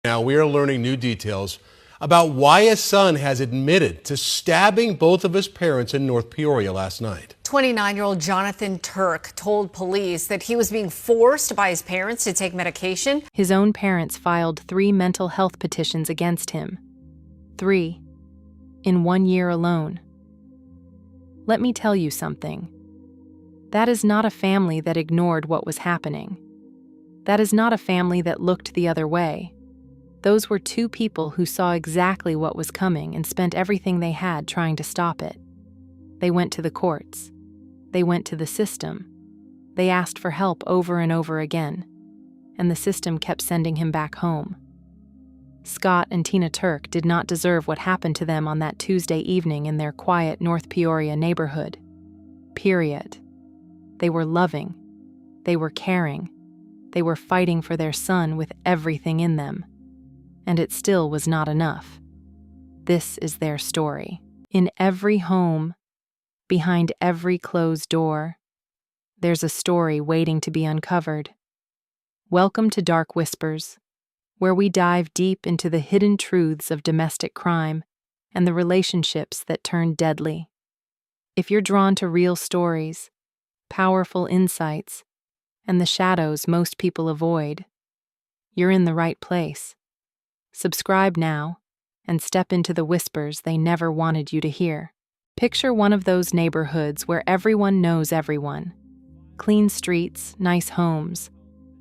Now we are learning new details about why a son has admitted to stabbing both of his parents in North Peoria last night. 29-year-old Jonathan Turk told police that he was being forced by his parents to take medication. His own parents filed 3 mental health petitions against him. 3 in 1 year alone. Let me tell you something. That is not a family that ignored what was happening. That is not a family that looked the other way. Those were 2 people who saw exactly what was coming and spent everything they had trying to stop it. They went to the courts. They went to the system. They asked for help over and over again, and the system kept sending him back home. Scott and Tina Turk did not deserve what happened to them on that Tuesday evening in their quiet North Peoria neighborhood. Period. They were loving. They were caring. They were fighting for their son with everything in them. And it still was not enough. This is their story. In every home, behind every closed door, there's a story waiting to be uncovered. Welcome to Dark Whispers, where we dive deep into the hidden truths of domestic crime and the relationships that turn deadly. If you're drawn to real stories, powerful insights, and the shadows most people avoid, you're in the right place. Subscribe now and step into the whispers they never wanted you to hear. Picture one of those neighborhoods where everyone knows everyone. Clean streets, nice homes,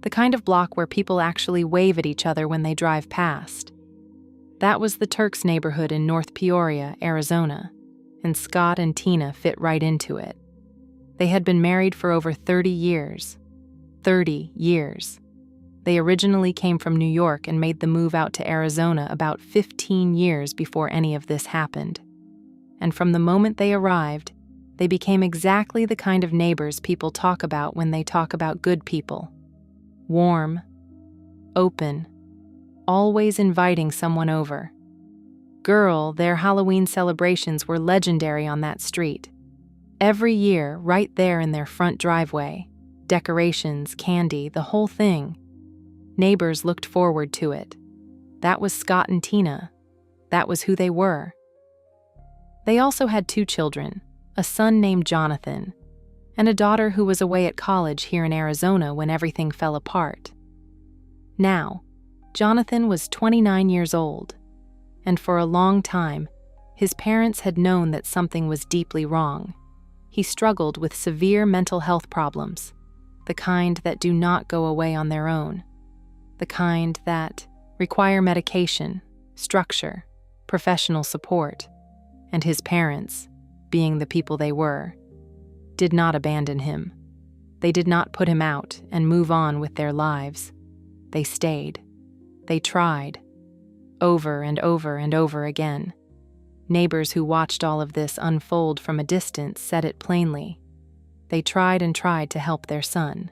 the kind of block where people actually wave at each other when they drive past. That was the Turks' neighborhood in North Peoria, Arizona, and Scott and Tina fit right into it. They had been married for over 30 years. 30 years. They originally came from New York and made the move out to Arizona about 15 years before any of this happened. And from the moment they arrived, they became exactly the kind of neighbors people talk about when they talk about good people. Warm, open, always inviting someone over. Girl, their Halloween celebrations were legendary on that street. Every year, right there in their front driveway. Decorations, candy, the whole thing. Neighbors looked forward to it. That was Scott and Tina. That was who they were. They also had 2 children, a son named Jonathan, and a daughter who was away at college here in Arizona when everything fell apart. Now, Jonathan was 29 years old, and for a long time, his parents had known that something was deeply wrong. He struggled with severe mental health problems, the kind that do not go away on their own. The kind that require medication, structure, professional support, and his parents, being the people they were, did not abandon him. They did not put him out and move on with their lives. They stayed. They tried, over and over and over again. Neighbors who watched all of this unfold from a distance said it plainly. They tried and tried to help their son.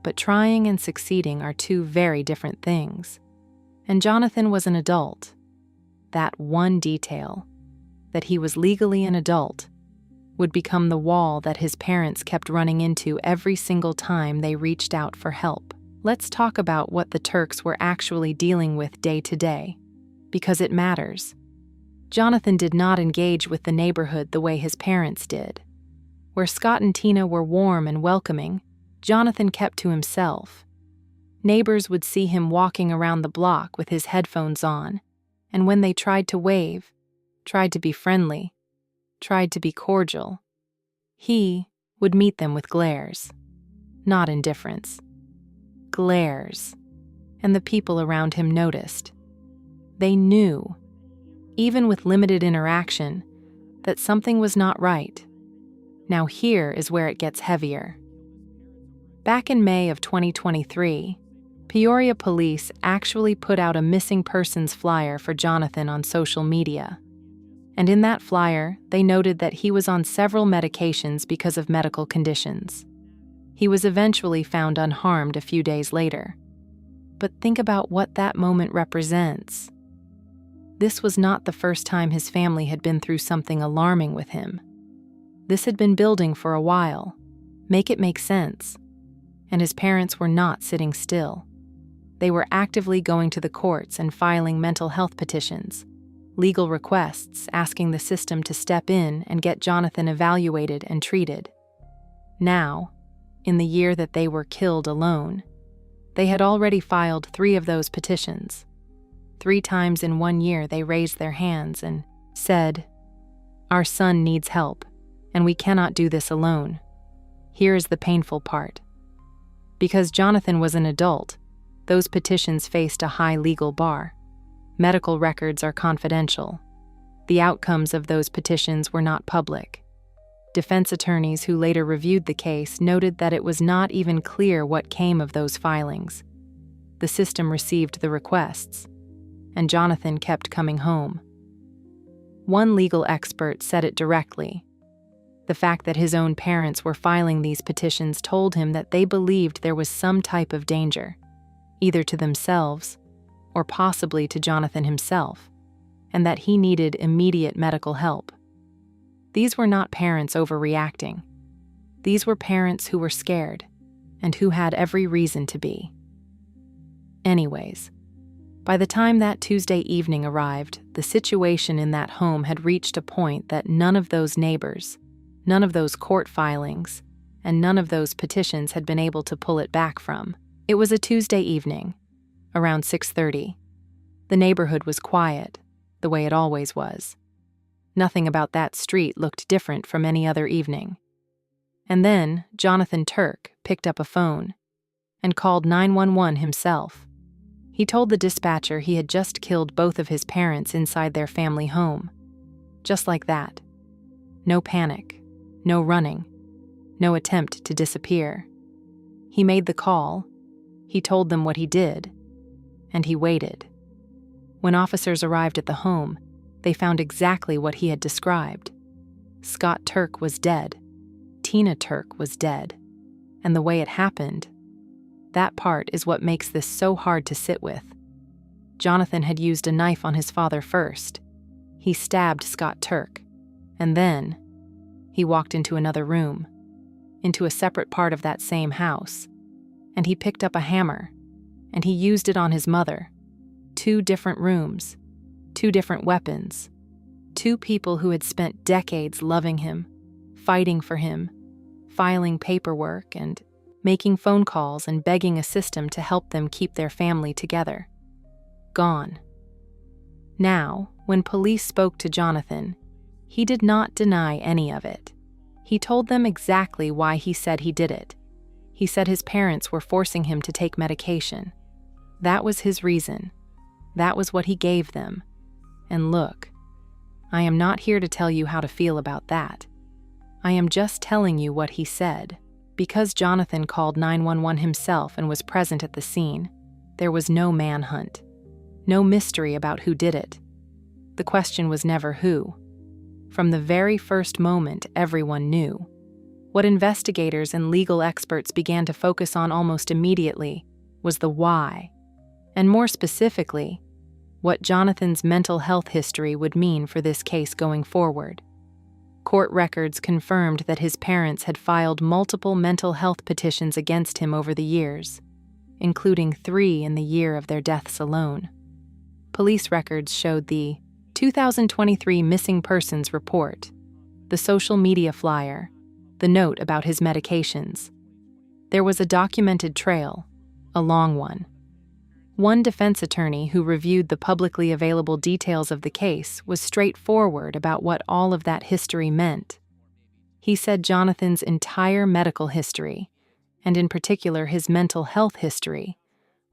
But trying and succeeding are 2 very different things. And Jonathan was an adult. That one detail, that he was legally an adult, would become the wall that his parents kept running into every single time they reached out for help. Let's talk about what the Turks were actually dealing with day to day, because it matters. Jonathan did not engage with the neighborhood the way his parents did. Where Scott and Tina were warm and welcoming, Jonathan kept to himself. Neighbors would see him walking around the block with his headphones on, and when they tried to wave, tried to be friendly, tried to be cordial, he would meet them with glares. Not indifference. Glares. And the people around him noticed. They knew, even with limited interaction, that something was not right. Now here is where it gets heavier. Back in May of 2023, Peoria police actually put out a missing persons flyer for Jonathan on social media. And in that flyer, they noted that he was on several medications because of medical conditions. He was eventually found unharmed a few days later. But think about what that moment represents. This was not the first time his family had been through something alarming with him. This had been building for a while. Make it make sense. And his parents were not sitting still. They were actively going to the courts and filing mental health petitions, legal requests asking the system to step in and get Jonathan evaluated and treated. Now, in the year that they were killed alone, they had already filed 3 of those petitions. 3 times in 1 year they raised their hands and said, "Our son needs help, and we cannot do this alone." Here is the painful part. Because Jonathan was an adult, those petitions faced a high legal bar. Medical records are confidential. The outcomes of those petitions were not public. Defense attorneys who later reviewed the case noted that it was not even clear what came of those filings. The system received the requests, and Jonathan kept coming home. One legal expert said it directly. The fact that his own parents were filing these petitions told him that they believed there was some type of danger, either to themselves or possibly to Jonathan himself, and that he needed immediate medical help. These were not parents overreacting. These were parents who were scared, and who had every reason to be. Anyways, by the time that Tuesday evening arrived, the situation in that home had reached a point that none of those neighbors, none of those court filings, and none of those petitions had been able to pull it back from. It was a Tuesday evening, around 6:30. The neighborhood was quiet, the way it always was. Nothing about that street looked different from any other evening. And then Jonathan Turk picked up a phone and called 911 himself. He told the dispatcher he had just killed both of his parents inside their family home. Just like that. No panic, no running, no attempt to disappear. He made the call, he told them what he did, and he waited. When officers arrived at the home, they found exactly what he had described. Scott Turk was dead. Tina Turk was dead. And the way it happened, that part is what makes this so hard to sit with. Jonathan had used a knife on his father first. He stabbed Scott Turk, and then he walked into another room, into a separate part of that same house, and he picked up a hammer, and he used it on his mother. 2 different rooms, 2 different weapons, 2 people who had spent decades loving him, fighting for him, filing paperwork and making phone calls and begging a system to help them keep their family together. Gone. Now, when police spoke to Jonathan, he did not deny any of it. He told them exactly why he said he did it. He said his parents were forcing him to take medication. That was his reason. That was what he gave them. And look, I am not here to tell you how to feel about that. I am just telling you what he said. Because Jonathan called 911 himself and was present at the scene, there was no manhunt. No mystery about who did it. The question was never who. From the very first moment, everyone knew. What investigators and legal experts began to focus on almost immediately was the why, and more specifically, what Jonathan's mental health history would mean for this case going forward. Court records confirmed that his parents had filed multiple mental health petitions against him over the years, including 3 in the year of their deaths alone. Police records showed the 2023 Missing Persons Report, the social media flyer, the note about his medications. There was a documented trail, a long one. One defense attorney who reviewed the publicly available details of the case was straightforward about what all of that history meant. He said Jonathan's entire medical history, and in particular his mental health history,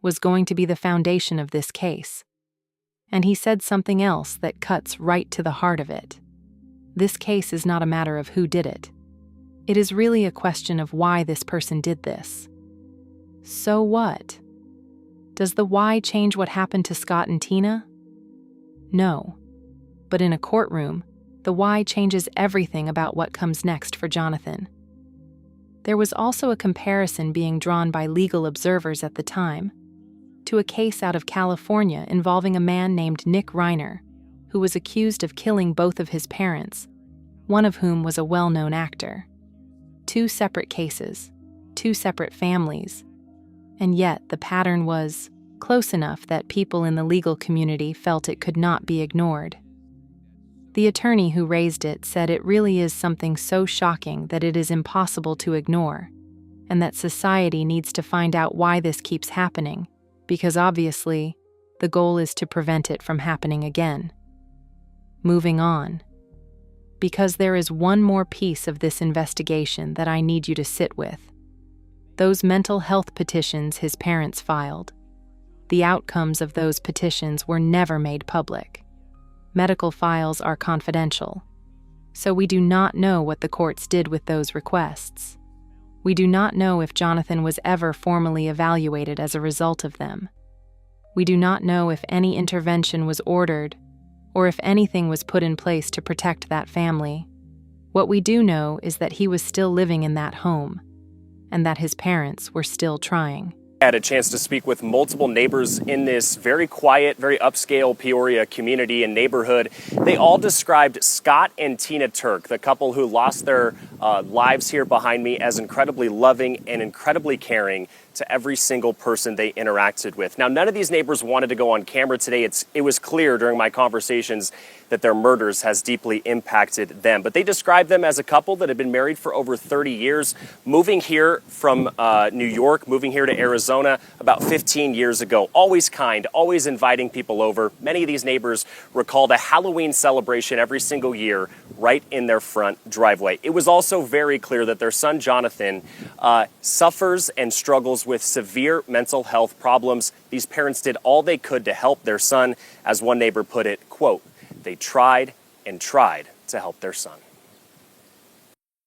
was going to be the foundation of this case. And he said something else that cuts right to the heart of it. This case is not a matter of who did it. It is really a question of why this person did this. So what? Does the why change what happened to Scott and Tina? No. But in a courtroom, the why changes everything about what comes next for Jonathan. There was also a comparison being drawn by legal observers at the time to a case out of California involving a man named Nick Reiner, who was accused of killing both of his parents, one of whom was a well-known actor. 2 separate cases, 2 separate families, and yet the pattern was close enough that people in the legal community felt it could not be ignored. The attorney who raised it said it really is something so shocking that it is impossible to ignore, and that society needs to find out why this keeps happening, because obviously, the goal is to prevent it from happening again. Moving on. Because there is one more piece of this investigation that I need you to sit with. Those mental health petitions his parents filed. The outcomes of those petitions were never made public. Medical files are confidential, so we do not know what the courts did with those requests. We do not know if Jonathan was ever formally evaluated as a result of them. We do not know if any intervention was ordered or if anything was put in place to protect that family. What we do know is that he was still living in that home and that his parents were still trying. I had a chance to speak with multiple neighbors in this very quiet, very upscale Peoria community and neighborhood. They all described Scott and Tina Turk, the couple who lost their lives here behind me, as incredibly loving and incredibly caring to every single person they interacted with. Now, none of these neighbors wanted to go on camera today. It was clear during my conversations that their murders has deeply impacted them. But they described them as a couple that had been married for over 30 years, moving here from New York, moving here to Arizona about 15 years ago. Always kind, always inviting people over. Many of these neighbors recalled a Halloween celebration every single year right in their front driveway. It was also very clear that their son, Jonathan, suffers and struggles with severe mental health problems. These parents did all they could to help their son. As one neighbor put it, quote, "They tried and tried to help their son."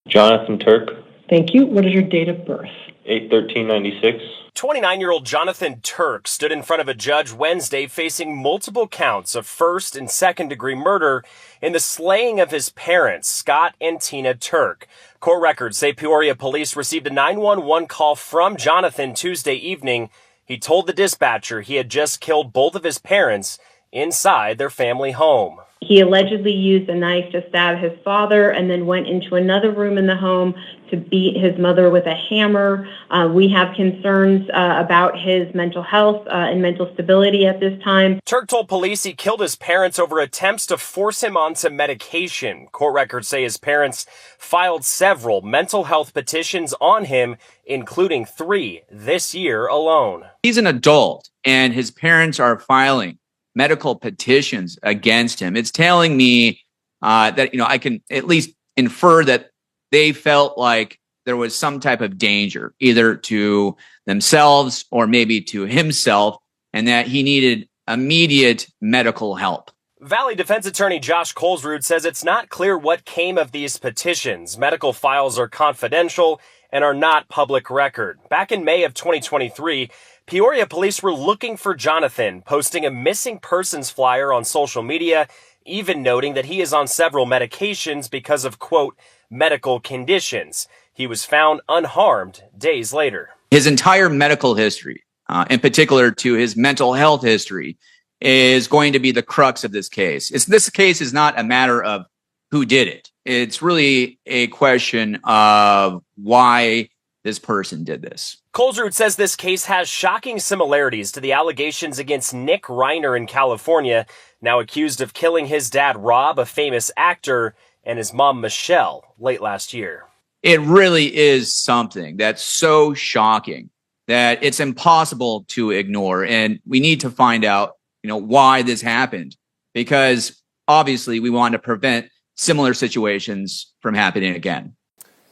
Jonathan Turk, Thank you. What is your date of birth? 8/13/96. 29-year-old Jonathan Turk stood in front of a judge Wednesday facing multiple counts of first and second-degree murder in the slaying of his parents, Scott and Tina Turk. Court records say Peoria police received a 911 call from Jonathan Tuesday evening. He told the dispatcher he had just killed both of his parents inside their family home. He allegedly used a knife to stab his father and then went into another room in the home to beat his mother with a hammer. We have concerns about his mental health and mental stability at this time. Turk told police he killed his parents over attempts to force him onto medication. Court records say his parents filed several mental health petitions on him, including 3 this year alone. He's an adult, and his parents are filing medical petitions against him. It's telling me that, I can at least infer that they felt like there was some type of danger, either to themselves or maybe to himself, and that he needed immediate medical help. Valley defense attorney Josh Colesrud says it's not clear what came of these petitions. Medical files are confidential and are not public record. Back in May of 2023, Peoria police were looking for Jonathan, posting a missing persons flyer on social media, even noting that he is on several medications because of, quote, medical conditions. He was found unharmed days later. His entire medical history, in particular to his mental health history, is going to be the crux of this case. This case is not a matter of who did it. It's really a question of why this person did this. Colesrud says this case has shocking similarities to the allegations against Nick Reiner in California, now accused of killing his dad, Rob, a famous actor, and his mom, Michelle, late last year. It really is something that's so shocking that it's impossible to ignore. And we need to find out, why this happened, because obviously we want to prevent similar situations from happening again.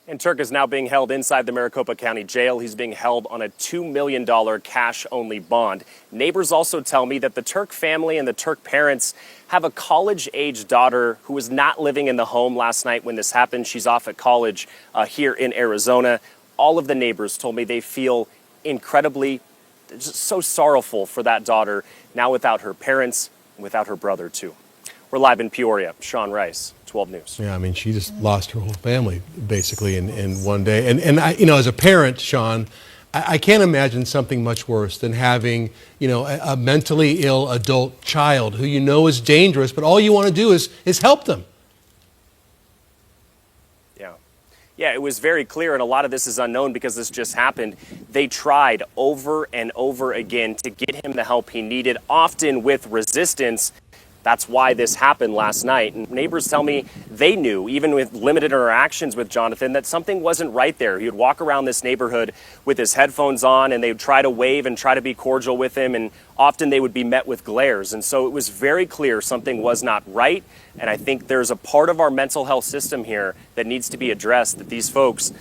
And Turk is now being held inside the Maricopa County Jail. He's being held on a $2 million cash-only bond. Neighbors also tell me that the Turk family and the Turk parents have a college-age daughter who was not living in the home last night when this happened. She's off at college here in Arizona. All of the neighbors told me they feel incredibly, just so sorrowful for that daughter, now without her parents and without her brother, too. We're live in Peoria. Sean Rice, 12 News. Yeah, she just lost her whole family basically in one day. And I, as a parent, Sean, I can't imagine something much worse than having, a mentally ill adult child who is dangerous, but all you want to do is help them. Yeah, it was very clear, and a lot of this is unknown because this just happened. They tried over and over again to get him the help he needed, often with resistance. That's why this happened last night. And neighbors tell me they knew, even with limited interactions with Jonathan, that something wasn't right there. He would walk around this neighborhood with his headphones on, and they would try to wave and try to be cordial with him, and often they would be met with glares. And so it was very clear something was not right. And I think there's a part of our mental health system here that needs to be addressed, that these folks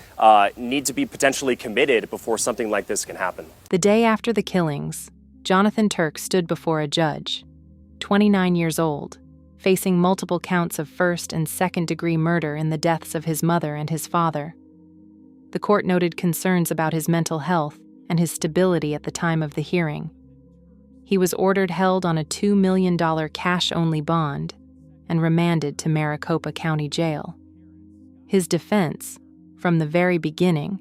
need to be potentially committed before something like this can happen. The day after the killings, Jonathan Turk stood before a judge, 29 years old, facing multiple counts of first and second-degree murder in the deaths of his mother and his father. The court noted concerns about his mental health and his stability at the time of the hearing. He was ordered held on a $2 million cash-only bond and remanded to Maricopa County Jail. His defense, from the very beginning,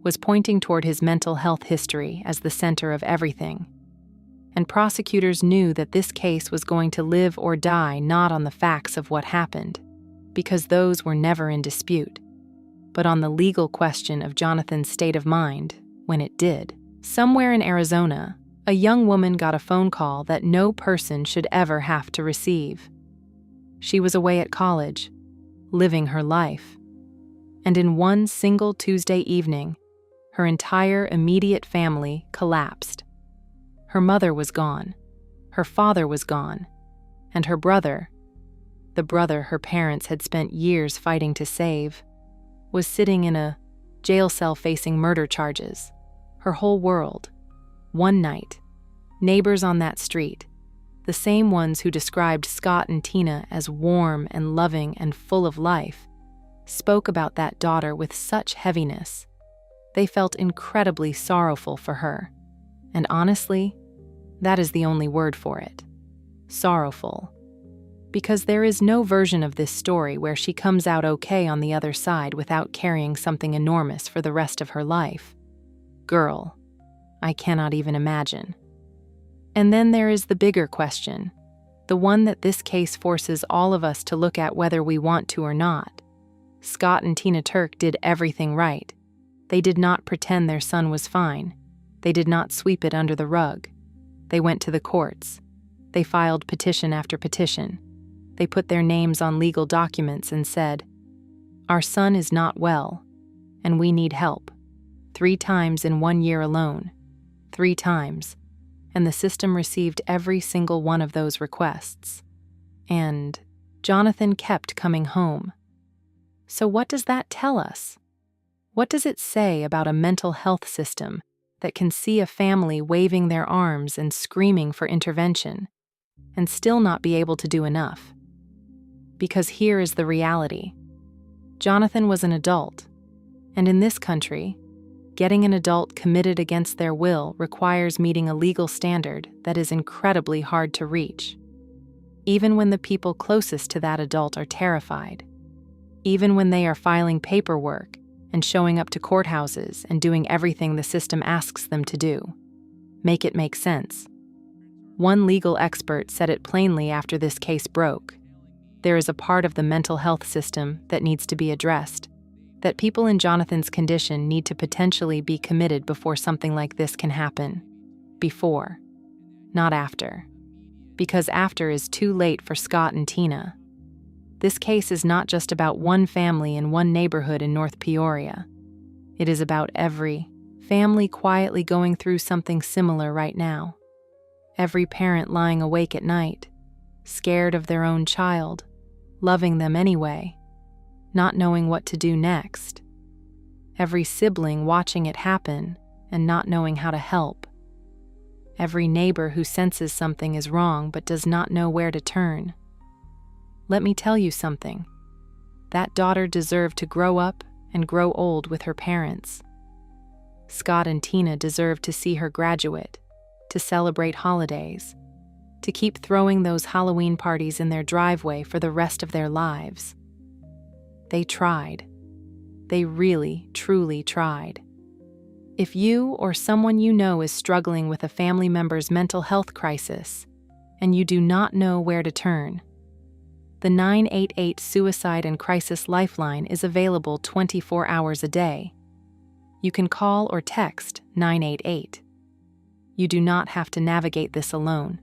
was pointing toward his mental health history as the center of everything. And prosecutors knew that this case was going to live or die not on the facts of what happened, because those were never in dispute, but on the legal question of Jonathan's state of mind when it did. Somewhere in Arizona, a young woman got a phone call that no person should ever have to receive. She was away at college, living her life. And in one single Tuesday evening, her entire immediate family collapsed. Her mother was gone, her father was gone, and her brother, the brother her parents had spent years fighting to save, was sitting in a jail cell facing murder charges. Her whole world. One night, neighbors on that street, the same ones who described Scott and Tina as warm and loving and full of life, spoke about that daughter with such heaviness. They felt incredibly sorrowful for her. And honestly, that is the only word for it. Sorrowful. Because there is no version of this story where she comes out okay on the other side without carrying something enormous for the rest of her life. Girl, I cannot even imagine. And then there is the bigger question, the one that this case forces all of us to look at whether we want to or not. Scott and Tina Turk did everything right. They did not pretend their son was fine. They did not sweep it under the rug. They went to the courts. They filed petition after petition. They put their names on legal documents and said, "Our son is not well, and we need help." 3 times in 1 year alone. 3 times. And the system received every single one of those requests. And Jonathan kept coming home. So what does that tell us? What does it say about a mental health system that can see a family waving their arms and screaming for intervention, and still not be able to do enough? Because here is the reality. Jonathan was an adult, and in this country, getting an adult committed against their will requires meeting a legal standard that is incredibly hard to reach. Even when the people closest to that adult are terrified, even when they are filing paperwork and showing up to courthouses and doing everything the system asks them to do. Make it make sense. One legal expert said it plainly after this case broke. There is a part of the mental health system that needs to be addressed, that people in Jonathan's condition need to potentially be committed before something like this can happen. Before, not after. Because after is too late for Scott and Tina. This case is not just about one family in one neighborhood in North Peoria. It is about every family quietly going through something similar right now. Every parent lying awake at night, scared of their own child, loving them anyway, not knowing what to do next. Every sibling watching it happen and not knowing how to help. Every neighbor who senses something is wrong but does not know where to turn. Let me tell you something. That daughter deserved to grow up and grow old with her parents. Scott and Tina deserved to see her graduate, to celebrate holidays, to keep throwing those Halloween parties in their driveway for the rest of their lives. They tried. They really, truly tried. If you or someone you know is struggling with a family member's mental health crisis, and you do not know where to turn, The 988 Suicide and Crisis Lifeline is available 24 hours a day. You can call or text 988. You do not have to navigate this alone.